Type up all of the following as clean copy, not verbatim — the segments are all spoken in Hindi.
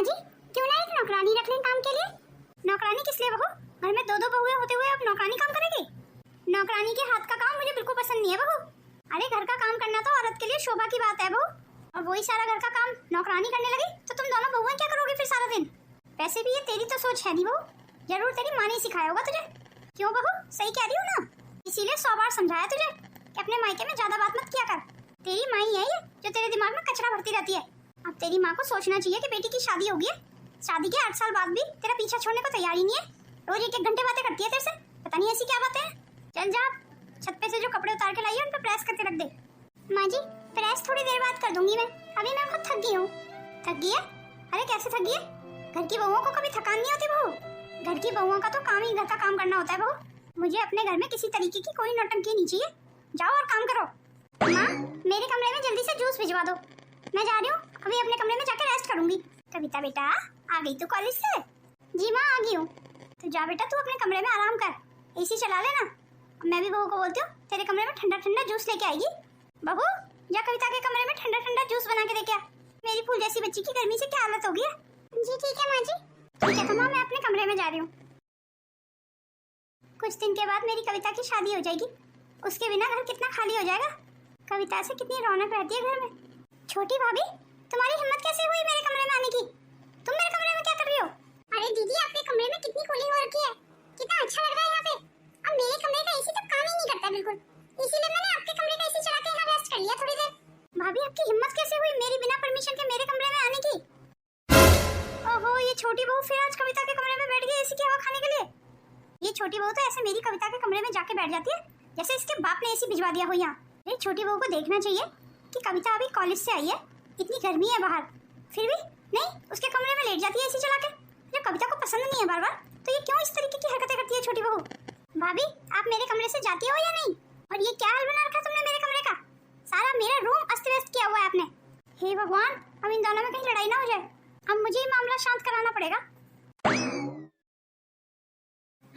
माँ जी क्यों ना एक नौकरानी रख लें काम के लिए। नौकरानी किस लिए बहू? घर में दो दो बहुएं होते हुए अब नौकरानी काम करेगी? नौकरानी के हाथ का काम मुझे बिल्कुल पसंद नहीं है बहू। अरे घर का काम करना तो औरत के लिए शोभा की बात है बहू, और वही सारा घर का काम नौकरानी करने लगी तो तुम दोनों बहुएं क्या करोगे फिर सारा दिन? वैसे भी ये तेरी तो सोच है नहीं बहू, जरूर तेरी माँ ने सिखाया होगा तुझे। क्यों बहू, सही कह रही हूँ ना? इसीलिए 100 बार समझाया तुझे कि अपने मायके में ज्यादा बात मत किया कर। तेरी माँ ही है ये जो तेरे दिमाग में कचरा भरती रहती है। अब तेरी माँ को सोचना चाहिए कि बेटी की शादी हो गई है, शादी के 8 साल बाद भी तेरा पीछा छोड़ने को तैयार ही नहीं है। रोज 1-1 घंटे बातें करती है तेरे से, पता नहीं ऐसी क्या बातें हैं। चल जा छत पे से जो कपड़े उतार के लाई है उन पे प्रेस करके रख दे। माँ जी प्रेस थोड़ी देर बाद कर दूंगी मैं, अभी मैं खुद थक गई हूँ। थक गई है? अरे कैसे थक गई है? घर की बहुओं को कभी थकान नहीं होती बहू। घर की बहुओं का तो काम ही घर का काम करना होता है बहू। मुझे अपने घर में किसी तरीके की कोई नौटंकी नहीं चाहिए। जाओ और काम करो। माँ मेरे कमरे में जल्दी से जूस भिजवा दो, मैं जा रही हूँ अभी अपने कमरे में जाके रेस्ट करूंगी। कविता बेटा आ गई तू कॉलेज से? जी माँ आ गई हूँ। तो जा बेटा तू अपने कमरे में आराम कर, एसी चला लेना। मैं भी बहू को बोलती हूँ तेरे कमरे में ठंडा ठंडा जूस लेके आएगी। बहू जा कविता के कमरे में ठंडा ठंडा जूस बना के लेके आ। मेरी फूल जैसी बच्ची की गर्मी से क्या हालत हो गई है। जी ठीक है माँ जी। ठीक है तो माँ मैं अपने कमरे में जा रही हूँ। कुछ दिन के बाद मेरी कविता की शादी हो जाएगी, उसके बिना घर कितना खाली हो जाएगा। कविता से कितनी रौनक रहती है घर में। छोटी भाभी तुम्हारी हिम्मत कैसे हुई मेरे कमरे में आने की? तुम मेरे कमरे में क्या कर रही हो? अरे दीदी आपके कमरे में कितनी कूलिंग हो रखी है, कितना अच्छा लग रहा है यहाँ पे। अब मेरे कमरे का एसी तो काम ही नहीं करता बिल्कुल, इसीलिए मैंने आपके कमरे का एसी चला के यहाँ रेस्ट कर लिया थोड़ी देर। भाभी आपकी हिम्मत कैसे हुई मेरी बिना परमिशन के मेरे कमरे में आने की? ओहो ये छोटी बहू फिर आज कविता के कमरे में बैठ गई एसी की हवा खाने के लिए। ये छोटी बहू तो ऐसे मेरी कविता के कमरे में जाके बैठ जाती है जैसे इसके बाप ने एसी भिजवा दिया हो यहाँ। ये छोटी बहू को देखना चाहिए कि कविता अभी कॉलेज से आई है, इतनी गर्मी है बाहर, फिर भी नहीं उसके कमरे में लेट जाती है एसी चला के। जब कविता को पसंद नहीं है बार बार तो ये क्यों इस तरीके की हरकतें करती है छोटी बहू? भाभी आप मेरे कमरे से जाती हो या नहीं? और ये क्या हाल बना रखा तुमने मेरे कमरे का? सारा मेरा रूम अस्त व्यस्त किया हुआ है आपने। हे भगवान अब इन दोनों में कहीं लड़ाई ना हो जाए, अब मुझे ही मामला शांत कराना पड़ेगा।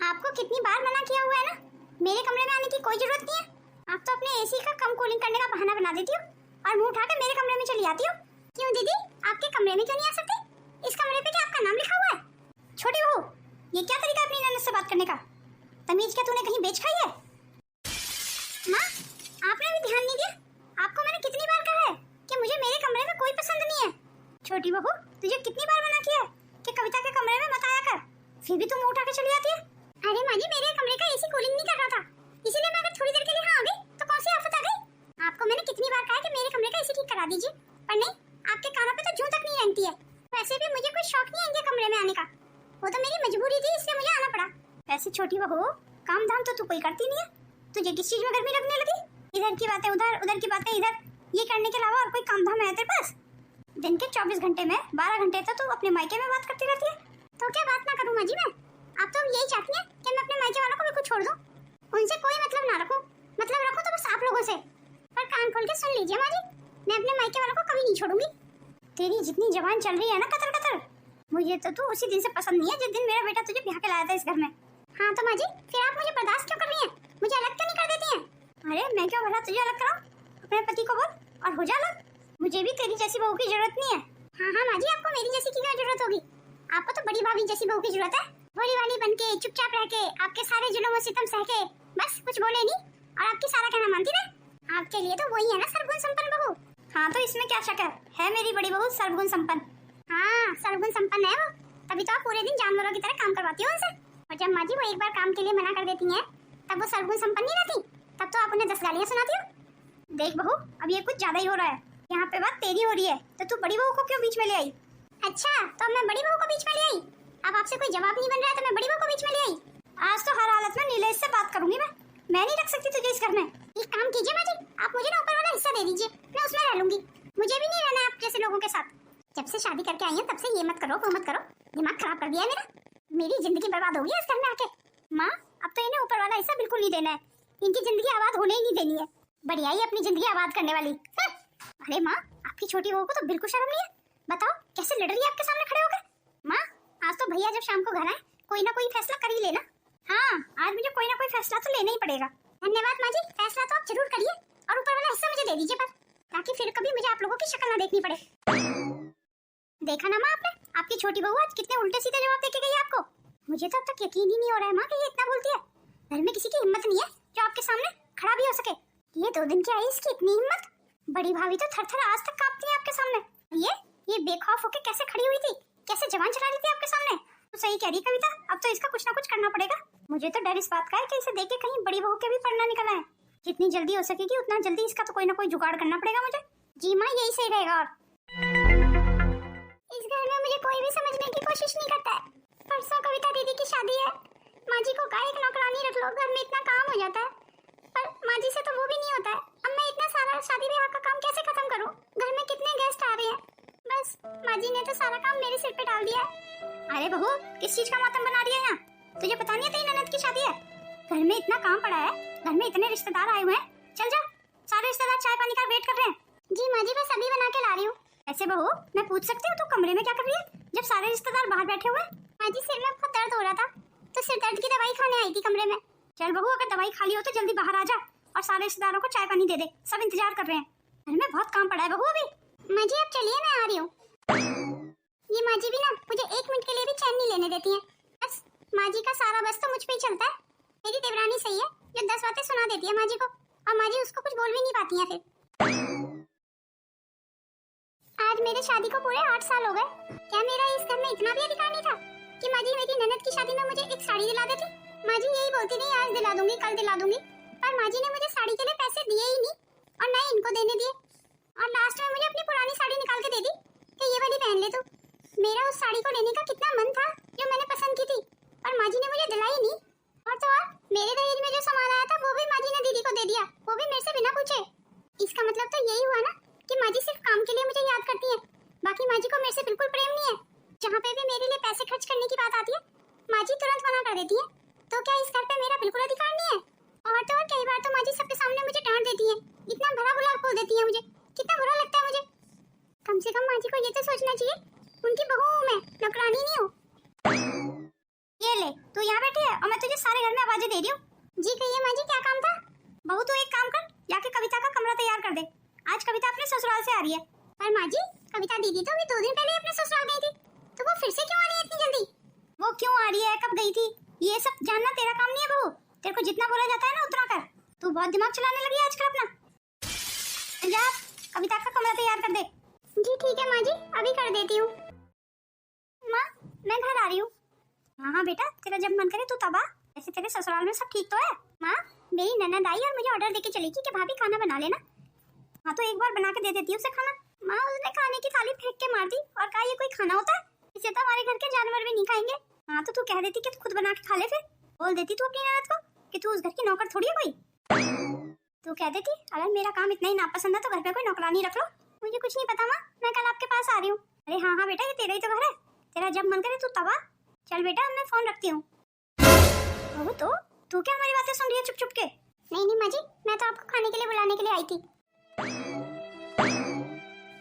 आपको कितनी बार मना किया हुआ है ना, मेरे कमरे में आने की कोई जरूरत नहीं है। आप तो अपने एसी का कम कूलिंग करने का बहाना बना देती हो और मुंह उठाकर मेरे कमरे में चली आती हो। क्यों दीदी आपके कमरे में क्यों नहीं आ सकती? इस कमरे पे क्या आपका नाम लिखा हुआ है? छोटी बहू ये क्या तरीका अपनी ननद से बात करने का? तमीज क्या तूने कहीं बेच खाई है? माँ आपने भी ध्यान नहीं दिया, आपको मैंने कितनी बार कहा है कि मुझे मेरे कमरे में कोई पसंद नहीं है। छोटी बहू तुझे कितनी बार मना किया है कि कविता के कमरे में मत आया कर, फिर भी तुम उठा के चली आती है। अरे माँ जी मेरे कमरे का एसी कूलिंग नहीं कर रहा था, इसीलिए मैं अगर थोड़ी देर के लिए यहाँ आ गई तो कौन सी आफत आ गई? आपको मैंने कितनी बार कहा कि मेरे कमरे का एसी ठीक करा दीजिए, पर नहीं आपके कानों पे तो जूं तक नहीं रेंगती है। वैसे भी मुझे कोई शौक नहीं है इनके कमरे में आने का, वो तो मेरी मजबूरी थी इसलिए मुझे आना पड़ा। वैसे छोटी बहू काम धाम तो तू कोई करती नहीं है, तुझे किस चीज में गर्मी लगने लगी? इधर की बातें उधर, उधर की बातें इधर, ये करने के अलावा और कोई काम धाम है तेरे पास? दिन के 24 घंटे में 12 घंटे तो तू अपने मायके में बात करती रहती है। तो क्या बात ना करूं माँ जी मैं? आप तो यही चाहती हैं कि मैं अपने मायके वालों को बिल्कुल छोड़ दूं, उनसे कोई मतलब ना रखूं, मतलब रखूं तो बस आप लोगों से। पर कान खोल के सुन लीजिए माँ जी, मैं अपने मायके वालों को कभी नहीं छोड़ूंगी। तेरी जितनी जबान चल रही है ना कतर कतर, मुझे तो तू उसी दिन से पसंद नहीं है जिस दिन मेरा बेटा तुझे ब्याह के लाया था इस घर में। हाँ तो माँ जी फिर आप मुझे बर्दाश्त क्यों कर रही हैं? मुझे अलग क्यों नहीं कर देती हैं? अरे मैं क्यों भला तुझे अलग कराऊं? अपने पति को बोल और हो जा अलग, मुझे भी तेरी जैसी बहू की जरूरत नहीं है। हाँ हाँ माँ जी आपको मेरी जैसी की क्या जरूरत होगी? आपको तो बड़ी भाभी जैसी बहू की जरूरत है, भोली वाली बन के चुपचाप रह के आपके सारे जुल्म और सितम सह के बस कुछ बोले नहीं और आपकी सारा कहना मानती रहे। आपके लिए तो वही है ना सर्वगुण संपन्न बहू। हाँ तो इसमें क्या शक है मेरी बड़ी बहू सर्वगुण संपन्न। हाँ सर्वगुण संपन्न है वो, तभी तो आप पूरे दिन जानवरों की तरह काम करवाती हो उनसे, और जब माँ जी वो एक बार काम के लिए मना कर देती हैं तब वो सर्वगुण संपन्न नहीं रहती, तब तो आप उन्हें 10 गालियाँ सुनाती हो। देख बहू अब ये कुछ ज्यादा ही हो रहा है, यहाँ पे बात तेरी हो रही है तो तू बड़ी बहू को क्यों बीच में ले आई? अच्छा तो मैं बड़ी बहू को बीच में ले आई, अब आपसे कोई जवाब नहीं बन रहा है तो मैं बड़ी बहू को बीच में ले आई। आज तो हर हालत में नीलेश से बात करूंगी मैं नहीं रख सकती तुझे इस घर में। एक काम कीजिए माँ जी आप मुझे ना ऊपर वाला हिस्सा दे दीजिए, मैं उसमें रह लूंगी, मुझे भी नहीं रहना है आप जैसे लोगों के साथ। जब से शादी करके आई है तब से ये मत करो वो मत करो, दिमाग खराब कर दिया है मेरा, मेरी जिंदगी बर्बाद हो गई इस घर में आके। माँ अब तो इन्हें ऊपर वाला हिस्सा बिल्कुल नहीं देना है, इनकी जिंदगी आबाद होने ही नहीं देनी है, बढ़िया ही अपनी जिंदगी आबाद करने वाली। अरे माँ आपकी छोटी बहू को तो बिल्कुल शर्म नहीं है, बताओ कैसे लड़ रही है आपके सामने खड़े होकर। माँ आज तो भैया जब शाम को घर आए कोई ना कोई फैसला कर ही लेना। हाँ आज मुझे कोई ना कोई फैसला तो लेना ही पड़ेगा। धन्यवाद माँ जी, फैसला तो आप जरूर करिए और ऊपर वाला हिस्सा मुझे दे दीजिए पर, ताकि फिर कभी मुझे आप लोगों की शक्ल ना देखनी पड़े। देखा ना माँ आपने, आपकी छोटी बहू आज कितने उल्टे सीधे जवाब देके गई आपको। मुझे तो अब तक यकीन ही नहीं हो रहा है माँ कि ये इतना बोलती है। घर में किसी की हिम्मत नहीं है जो आपके सामने खड़ा भी हो सके। ये 2 दिन की आई इसकी इतनी हिम्मत। बड़ी भाभी तो थर थर आज तक कांपती है आपके सामने। ये बेखौफ होके कैसे खड़ी हुई थी, कैसे जवान चला रही थी आपके सामने। तो सही कह रही कविता, अब तो इसका कुछ ना कुछ करना पड़ेगा। मुझे तो डर इस बात का है कि इसे देख के कहीं बड़ी बहू के भी पढ़ना निकला है। जितनी जल्दी हो सकेगी उतना जल्दी इसका तो कोई ना कोई जुगाड़ करना पड़ेगा मुझे। जी माँ, यही सही रहेगा। और इस घर में मुझे कोई भी समझने की कोशिश नहीं करता है। परसों कविता दीदी की शादी है, माँ जी को कहा एक नौकरानी रख लो, घर में इतना काम हो जाता है। पर माँ जी से तो वो भी नहीं होता है। अब मैं इतना सारा शादी ब्याह का काम कैसे खत्म करूँ? घर में कितने गेस्ट आ रहे हैं, बस माँ जी ने तो सारा काम मेरे सिर पे डाल दिया है। अरे बहू, किस चीज का मातम बना रही है यहाँ? तुझे पता नहीं है तेरी ननद की शादी है? घर में इतना काम पड़ा है, घर में इतने रिश्तेदार आए हुए हैं। चल जा, सारे रिश्तेदार चाय पानी का वेट कर रहे हैं। जी माँ जी, बस अभी बना के ला रही हूँ। ऐसे बहू, मैं पूछ सकती हूँ तू कमरे में क्या कर रही है जब सारे रिश्तेदार बाहर बैठे हुए? माँ जी, सिर में बहुत दर्द हो रहा था तो सिर दर्द की दवाई खाने आई थी कमरे में। चल बहू, अगर दवाई खा ली हो तो जल्दी बाहर आ जा और सारे रिश्तेदारों को चाय पानी दे दे, सब इंतजार कर रहे हैं। घर में बहुत काम पड़ा है बहू अभी। माँ जी, अब चलिए, मैं आ रही हूँ। ये माँ जी भी ना मुझे 1 मिनट के लिए भी चैन नहीं लेने देती हैं। बस माँ जी का सारा बस तो मुझ पे ही चलता है। मेरी देवरानी सही है जो 10 बातें सुना देती है माँ जी को, और माँ जी उसको कुछ बोल भी नहीं पाती हैं। फिर आज मेरे शादी को पूरे 8 साल हो गए। क्या मेरा इस घर में इतना भी अधिकार नहीं था कि माँ जी मेरी ननद की शादी में मुझे एक साड़ी दिला देती? माँ जी यही बोलती नहीं आज दिला दूंगी, कल दिला दूंगी, पर माँ जी ने मुझे साड़ी के लिए पैसे दिए ही नहीं और ना ही इनको देने दिए। और लास्ट में मुझे अपनी पुरानी साड़ी निकाल के दे दी कि ये वाली पहन ले तू। मेरा उस साड़ी को लेने का कितना मन था जो मैंने पसंद की थी, पर माँ जी ने मुझे दिलाई नहीं। और तो और मेरे दहेज में जो सामान आया था वो भी माँ जी ने दीदी को दे दिया, वो भी मेरे से बिना पूछे। इसका मतलब तो यही हुआ ना कि माँ जी सिर्फ काम के लिए मुझे याद करती है, बाकी माँ जी को मेरे से बिल्कुल प्रेम नहीं है। जहाँ पे भी मेरे लिए पैसे खर्च करने की बात आती है माँ जी तुरंत मना कर देती है। तो क्या इस घर पे मेरा बिल्कुल अधिकार नहीं है? और तो और कई बार तो माँ जी सबके सामने मुझे डांट देती है, इतना भला बुला बोल देती है मुझे, कितना बुरा लगता है मुझे। कम से कम माँ जी को ये तो सोचना चाहिए उनकी बहू हूँ मैं, नौकरानी नहीं हूँ। ये ले, तू यहाँ बैठी है और मैं तुझे सारे घर में आवाजें दे रही हूँ। जी कहिए माँ जी, क्या काम था? बहू तू एक काम कर, जाके कविता का कमरा तैयार कर दे। आज कविता अपने ससुराल से आ रही है। पर माँ जी, कविता दीदी तो अभी 2 दिन पहले अपने ससुराल गई थी, तो वो फिर से क्यों आ रही है इतनी जल्दी? वो क्यों आ रही है, कब गई थी, ये सब जानना तेरा काम नहीं है बहू। तेरे को जितना बोला जाता है ना उतना कर। तू बहुत दिमाग चलाने लगी है आजकल अपना। जा, कविता का कमरा तैयार कर दे। जी ठीक है माँ जी, अभी कर देती हूँ। माँ, मैं घर आ रही हूँ। हाँ बेटा, तेरा जब मन करे तू तब आ। ऐसे तेरे ससुराल में सब ठीक तो है? माँ, मेरी ननद आई और मुझे ऑर्डर देके चली कि भाभी खाना बना लेना। हाँ तो एक बार बना के दे देती हूँ उसे खाना। माँ, उसने खाने की थाली फेंक के मार दी और कहा ये कोई खाना होता है, इसे तो हमारे घर के जानवर भी नहीं खाएंगे। हाँ तो तू कह देती कि तू खुद बना के खा ले, फिर बोल देती तू अपनी ननद को कि तू उस घर की नौकर थोड़ी है कोई। तू कह देती अगर मेरा काम इतना ही नापसंद है तो घर पे कोई नौकरानी रख लो। मुझे कुछ नहीं पता माँ, मैं कल आपके पास आ रही हूँ। अरे हाँ हाँ बेटा, ये तेरा ही तो घर है, तेरा जब मन करे तू तब आ। चल बेटा, मैं फोन रखती हूँ। तो तू क्या हमारी बातें सुन रही है चुप चुप के? नहीं नहीं माँ जी, मैं तो आपको खाने के लिए बुलाने के लिए आई थी।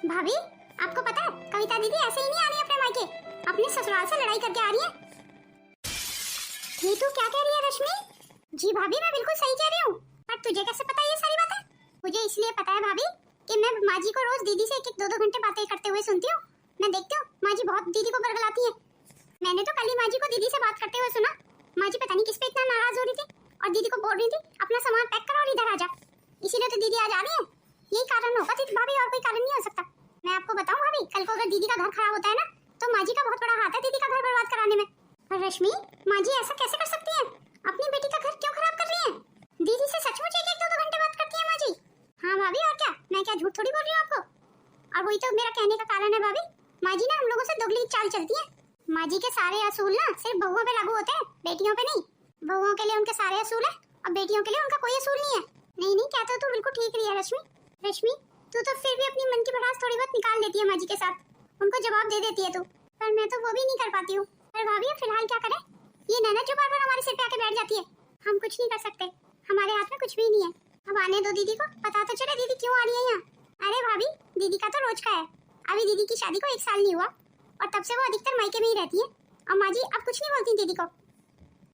भाभी, आपको पता है कविता दीदी ऐसे ही नहीं आ रही अपने मायके, अपने ससुराल से लड़ाई करके आ रही है। ये तू क्या कह रही है रश्मि? जी भाभी, मैं बिल्कुल सही कह रही हूँ, पर तुझे कैसे पता ये सारी बातें? मुझे इसलिए पता है भाभी कि मैं माँ जी को रोज दीदी से 1-1, 2-2 घंटे बातें करते हुए सुनती हूँ। मैं देखती हूँ माँ जी बहुत दीदी को बरगलाती है। मैंने तो कल ही माँ जी को दीदी से बात करते हुए सुना। माँ जी पता नहीं किस पे इतना नाराज हो रही थी और दीदी को बोल रही थी अपना सामान पैक करो और इधर आ जा। इसीलिए तो दीदी आज आ रही है, यही कारण होगा दीदी भाभी, और कोई कारण नहीं हो सकता। मैं आपको बताऊं भाभी, कल को अगर दीदी का घर खराब होता है ना तो माँ जी का बहुत बड़ा हाथ है दीदी का घर बर्बाद कराने में। पर रश्मि, माँ जी ऐसा कैसे कर सकती है? अपनी बेटी का घर क्यों खराब कर रही है? दीदी से सचमुच 1-1, 2-2 घंटे बात करती है माँ जी। हाँ भाभी, और क्या, मैं क्या झूठ थोड़ी बोल रही हूँ आपको। और वही तो मेरा कहने का कारण है भाभी, माँ जी ना हम लोगों से दोगली चाल चलती है। माँ जी के सारे असूल ना सिर्फ बहुओं पे लागू होते हैं, बेटियों पे नहीं। बहुओं के लिए उनके सारे असूल है और बेटियों के लिए उनका कोई असूल नहीं है। नहीं नहीं, कहते हो तू बिल्कुल ठीक रही है रश्मि। रश्मि, तू तो फिर भी अपनी मन की भड़ास थोड़ी बहुत निकाल लेती है माँ जी के साथ, उनको जवाब दे देती है तू, पर मैं तो वो भी नहीं कर पाती हूँ। पर भाभी फिलहाल क्या करें? ये नैना जो बार बार हमारे सिर पे आके बैठ जाती है, हम कुछ नहीं कर सकते, हमारे हाथ में कुछ भी नहीं है। अब आने दो दीदी को, पता तो चले दीदी क्यों आ रही है यहाँ। अरे भाभी, दीदी का तो रोज का है, अभी दीदी की शादी को 1 साल नहीं हुआ और तब से वो अधिकतर मायके में ही रहती है। और माँ जी अब कुछ नहीं बोलती दीदी को,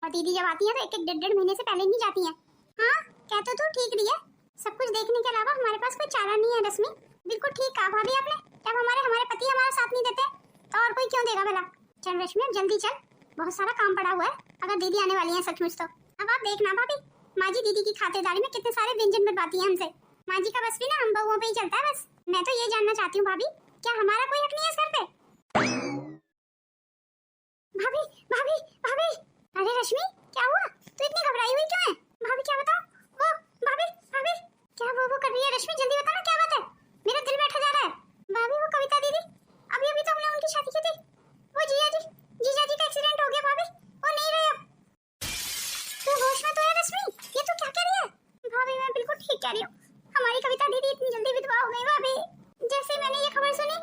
और दीदी जब आती है तो 1-1, 1.5 महीने से पहले नहीं जाती है। हाँ कहते तो ठीक रही है, सब कुछ देखने के अलावा हमारे पास कोई चारा नहीं है रश्मि। बिल्कुल ठीक कहा भाभी आपने, जब हमारे पति हमारा साथ नहीं देते तो और कोई क्यों देगा भला। चल रश्मि अब जल्दी चल, बहुत सारा काम पड़ा हुआ है, अगर दीदी आने वाली है सचमुच तो। अब आप देखना भाभी, माँ जी दीदी की खातिरदारी में कितने सारे व्यंजन बनवाती है हमसे। माँ जी का बस भी ना हम बहुओं पे ही चलता है बस। मैं तो ये जानना चाहती हूँ भाभी, क्या हमारा कोई हक नहीं है इस घर पे? भाभी भाभी भाभी, अरे रश्मि क्या हुआ, तू इतनी घबराई हुई क्यों है? भाभी क्या बताओ, वो भाभी भाभी क्या वो कर रही है? रश्मि जल्दी बता ना क्या बात है, मेरा दिल बैठा जा रहा है। भाभी वो कविता दीदी, अभी अभी तो हमने उनकी शादी की थी, वो जीजा जी का एक्सीडेंट हो गया भाभी, वो नहीं रहे अब। तू होश में तो है रश्मि, ये तू क्या कह रही है? भाभी मैं बिल्कुल ठीक कह रही हूँ, हमारी कविता दीदी इतनी जल्दी विधवा हो गई भाभी। जैसे ही मैंने ये खबर सुनी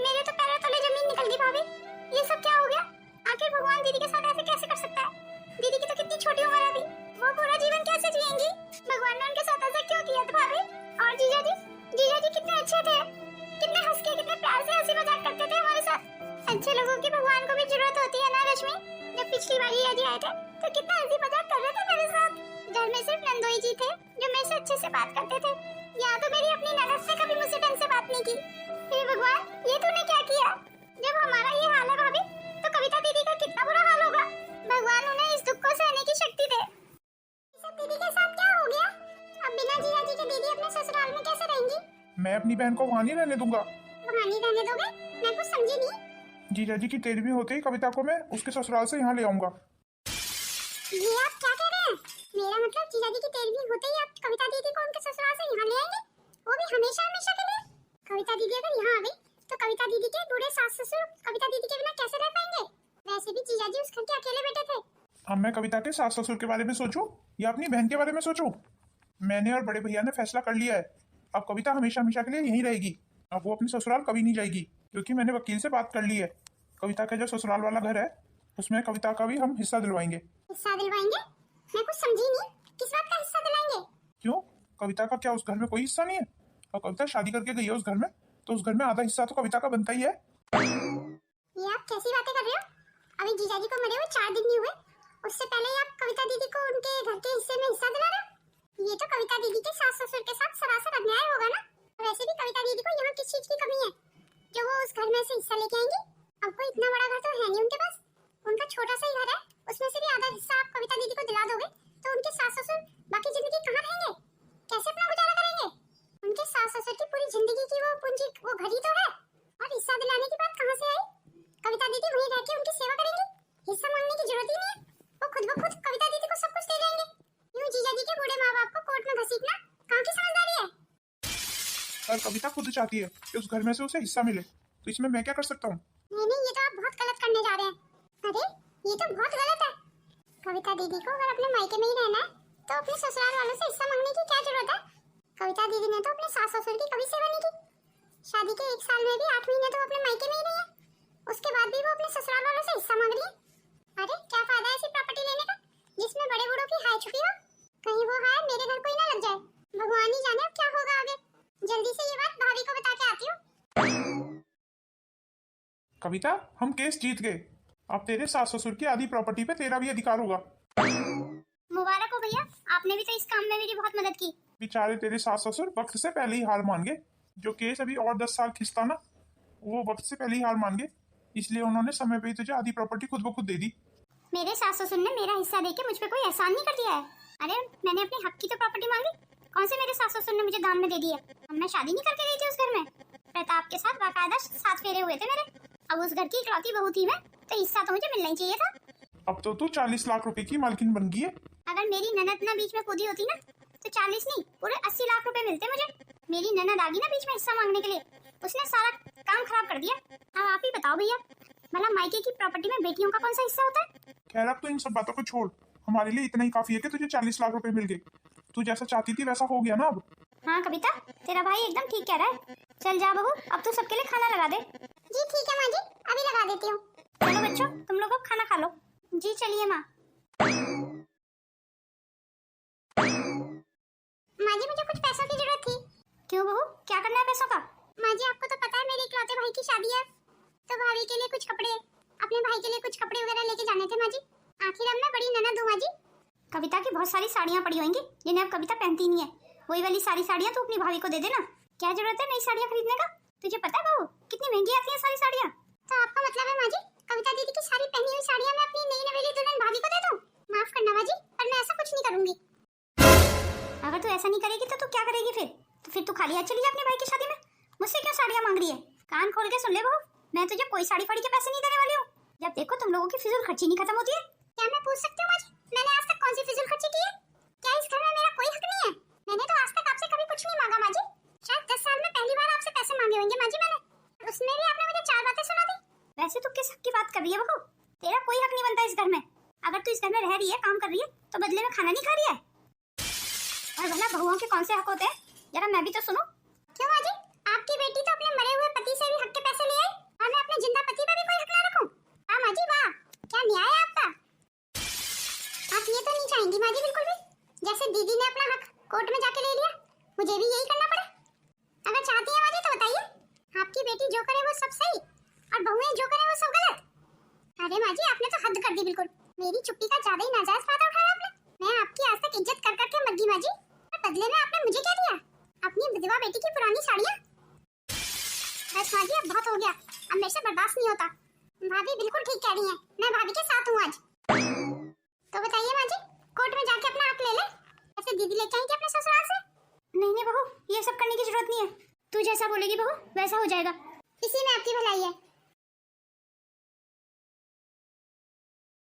मेरे तो पैरों तले जमीन निकल गई भाभी। ये सब क्या हो गया? आखिर भगवान दीदी के साथ ऐसे कैसे कर सकता है? दीदी की तो कितनी छोटी उम्र है अभी, वो पूरा जीवन कैसे जिएंगी? भगवान ने उनके साथ ऐसा क्यों किया था भाभी? और जीजा जी कितने अच्छे थे, कितने हंस के कितने प्यार से हंसी मजाक करते थे हमारे साथ। अच्छे लोगों की भगवान को भी जरूरत होती है ना रश्मि। जब पिछली बार जीजा जी आए थे तो कितना हंसी मजाक कर रहे थे मेरे साथ। घर में सिर्फ नंदोई जी थे जो मेरे से अच्छे से बात करते थे, यहाँ तो मेरी अपनी ननद से कभी मुझसे ढंग से बात नहीं की। हे भगवान, ये तूने क्या किया? जब हमारा ये हाल है भाभी तो कविता दीदी का कितना बुरा हाल होगा। भगवान उन्हें इस दुख को सहने की शक्ति दे। सब दीदी के साथ क्या हो गया? अब बिना जीजा जी के दीदी अपने ससुराल में कैसे रहेंगी? मैं अपनी बहन को वहाँ नहीं रहने दूंगा। वहाँ नहीं रहने दोगे? मैं कुछ समझी नहीं। जीजा जी की 13वीं होते ही कविता को मैं उसके ससुराल से यहाँ ले आऊंगा। ये आप क्या कह रहे हैं? मेरा मतलब जीजा जी की 13वीं होते ही आप कविता दीदी को उनके ससुराल से यहाँ ले आएंगे, वो भी हमेशा हमेशा के लिए? कविता दीदी अगर यहाँ आ गई तो कविता दीदी के बूढ़े सास ससुर कविता दीदी के बिना कैसे रह पाएंगे? वैसे भी जीजा जी उस घर के अकेले बेटे थे। अब मैं कविता के सास ससुर के बारे में सोचूं या अपनी बहन के बारे में सोचूं? मैंने और बड़े भैया ने फैसला कर लिया है, अब कविता हमेशा हमेशा के लिए यहीं रहेगी। अब वो अपने ससुराल कभी नहीं जाएगी, क्योंकि मैंने वकील से बात कर ली है। कविता का जो ससुराल वाला घर है उसमें कविता का भी हम हिस्सा दिलवाएंगे। हिस्सा दिलवाएंगे? मैं कुछ समझी नहीं, किस बात का हिस्सा दिलाएंगे? क्यों, कविता का क्या उस घर में कोई हिस्सा नहीं है? और कविता शादी करके गई है उस घर में, तो उस घर में आधा हिस्सा तो कविता का बनता ही है। ये आप कैसी बातें कर रहे हो? अभी जीजाजी को मरे हुए 4 दिन नहीं हुए, उससे पहले ही आप कविता दीदी को उनके घर के हिस्से में हिस्सा दिला रहे हो। ये तो कविता दीदी के सास ससुर के साथ सरासर अन्याय होगा ना। वैसे भी कविता दीदी को यहाँ किस चीज की कमी है जो वो उस घर में से हिस्सा लेके आएंगी? अब कोई इतना बड़ा घर तो है नहीं उनके पास, उनका छोटा सा ही घर है, उसमें से भी आधा हिस्सा आप कविता दीदी को दिला दोगे तो उनके सास ससुर बाकी जिंदगी कहाँ रहेंगे? कैसे अपना गुजारा करेंगे? उनके सास ससुर की पूरी जिंदगी की वो पूंजी वो घर ही तो है, और हिस्सा दिलाने की बात कहाँ से आई? कविता दीदी वहीं रह के उनकी सेवा करेंगी, हिस्सा मांगने की जरूरत ही नहीं है, वो खुद ब खुद कविता दीदी को सब कुछ दे देंगे। यूं जीजा जी के बूढ़े माँ बाप को कोर्ट में घसीटना कहाँ की समझदारी है? और कविता खुद चाहती है कि उस घर में से उसे हिस्सा मिले, तो इसमें मैं क्या कर सकता हूँ? नहीं, ये तो आप बहुत गलत करने जा रहे हैं। अरे ये तो बहुत गलत है। कविता दीदी को अगर अपने मायके में ही रहना है तो अपने ससुराल वालों से हिस्सा मांगने की क्या जरूरत है? कविता दीदी ने तो अपने सास ससुर की कभी सेवा नहीं की। शादी के 1 साल में भी 8 महीने तो अपने मायके में ही रही है, उसके बाद भी वो अपने ससुराल वालों से हिस्सा मांग रही है। अरे क्या फायदा ऐसी प्रॉपर्टी लेने का जिसमें बड़े बूढ़ों की हाय छुपी हो? कहीं वो हाय मेरे घर को ही ना लग जाए। भगवान ही जाने अब क्या होगा आगे। जल्दी से ये बात भाभी को बता के आती हूँ। कविता, हम केस जीत गए, अब तेरे सास ससुर की आधी प्रॉपर्टी पे तेरा भी अधिकार होगा। मुबारक हो भैया, आपने भी तो इस काम में मेरी बहुत मदद की। बेचारे तेरे सास ससुर वक्त से पहले ही हार मान गए। जो केस अभी और 10 साल खिंचता ना, वो वक्त से पहले ही हार मान गए, इसलिए उन्होंने समय पे ही तुझे आधी प्रॉपर्टी खुद ब खुद दे दी। मेरे सास ससुर ने मेरा हिस्सा देके मुझ पे कोई एहसान नहीं कर दिया है। अरे मैंने अपने हक की तो प्रॉपर्टी मांगी, कौन से मेरे सास ससुर ने मुझे दान में दे दी है? अब मैं शादी नहीं करके गई थी उस घर में, प्रताप के साथ बाकायदा 7 फेरे हुए थे मेरे। अब उस घर की इकलौती बहू थी मैं, तो हिस्सा तो मुझे मिलना ही चाहिए था। अब तो तू 40 लाख रुपए की मालकिन बन गई है। अगर मेरी ननद ना बीच में कूदी होती ना तो 40 नहीं पूरे 80 लाख रुपए मिलते मुझे। मेरी ननद आ गई ना बीच में हिस्सा मांगने के लिए, उसने सारा काम खराब कर दिया। अब आप ही बताओ भैया, भला मायके की प्रॉपर्टी में बेटियों का कौन सा हिस्सा होता है? खैर अब तो इन सब बातों को छोड़, हमारे लिए इतना ही काफी है कि तुझे 40 लाख रुपए मिल गए। तू जैसा चाहती थी वैसा हो गया ना अब। हाँ कविता, तेरा भाई एकदम ठीक कह रहा है। चल जा बहू, अब तू सबके लिए खाना लगा दे। जी ठीक है माँ जी, अभी लगा देती हूँ। चलो बच्चों, तुम लोग अब खाना खा लो। जी चलिए माँ। माँ जी मुझे कुछ पैसों की जरूरत थी। क्यों बहू, क्या करना है पैसों का? माँ जी आपको तो पता है मेरे इकलौते भाई की शादी है, तो भाभी के लिए कुछ कपड़े, अपने भाई के लिए कुछ कपड़े वगैरह लेके जाने थे माँ जी। आखिर अब मैं बड़ी ननद हूँ माँ जी। कविता की बहुत सारी साड़ियाँ पड़ी होंगी जिन्हें अब कविता पहनती नहीं है, वही वाली सारी साड़ियाँ तो अपनी भाभी को दे देना। क्या जरूरत है नई साड़ियाँ खरीदने का? तुझे पता है बहू कितनी महंगी आती है सारी साड़ियाँ? तो आपका मतलब है माँ जी कविता दीदी की सारी पहनी हुई साड़ियां मैं अपनी नई नवेली दुल्हन भाभी को दे दूं? माफ करना माँ जी, पर मैं ऐसा कुछ नहीं करूंगी। अगर तू ऐसा नहीं करेगी तो तू क्या करेगी फिर? तो फिर तू खाली हाथ चली जा अपने भाई की शादी में। मुझसे क्यों साड़ियां मांग रही है? कान खोल के सुन ले बहू, मैं तुझे कोई साड़ी फाड़ी के पैसे नहीं देने वाली हूँ। जब देखो तुम लोगों की फिजूल खर्ची नहीं खत्म होती है। क्या मैं पूछ सकती हूँ माँ जी, मैंने आज तक कौन सी फिजूल खर्ची की है? क्या इस घर में मेरा कोई हक नहीं है? मैंने तो आज तक आपसे कभी कुछ नहीं मांगा माँ जी। शायद 10 साल में पहली बार आपसे पैसे मांगे होंगे माँ जी मैंने, उसमें भी आपने मुझे 4 बातें सुना दी। वैसे तू किस हक की बात कर रही है बहू? तेरा कोई हक नहीं बनता इस घर में। अगर तू इस घर में रह रही है, काम कर रही है, तो बदले में खाना नहीं खा रही है? और भला बहुओं के कौन से हक होते हैं, जरा मैं भी तो सुनो। क्यों माँ जी, आपकी बेटी तो अपने मरे हुए पति से भी हक के पैसे ले आई और मैं अपने जिंदा पति पे भी कोई हक ना रखूं? वाह माँ जी वाह, क्या न्याय है आपका। आप ये तो नहीं चाहेंगी माँ जी बिल्कुल भी, जैसे दीदी ने अपना हक कोर्ट में जाके ले लिया, मुझे भी यही करना पड़े? अगर चाहती है माँ जी तो बताइए, आपकी बेटी जो करे वो सब सही और बहुएं जो करे वो सब गलत। अरे माँ जी आपने तो हद कर दी बिल्कुल, मेरी चुप्पी का ज्यादा ही नाजायज फायदा उठाया आपने। मैं आपकी आज तक इज्जत कर करके मर गई माँ जी, और बदले में आपने मुझे क्या दिया? अपनी विधवा बेटी की पुरानी साड़ियाँ। बस माँ जी अब बहुत हो गया, अब मेरे से बर्दाश्त नहीं होता। भाभी बिल्कुल ठीक कह रही हैं, मैं भाभी के साथ हूँ आज। तो बताइए माँ जी, कोर्ट में जाके अपना हक ले ले, ऐसे दीदी लेके आएंगे अपने ससुराल से? नहीं नहीं बहू, ये सब करने की जरूरत नहीं है। तू जैसा बोलेगी बहू वैसा हो जाएगा, इसी में आपकी भलाई है।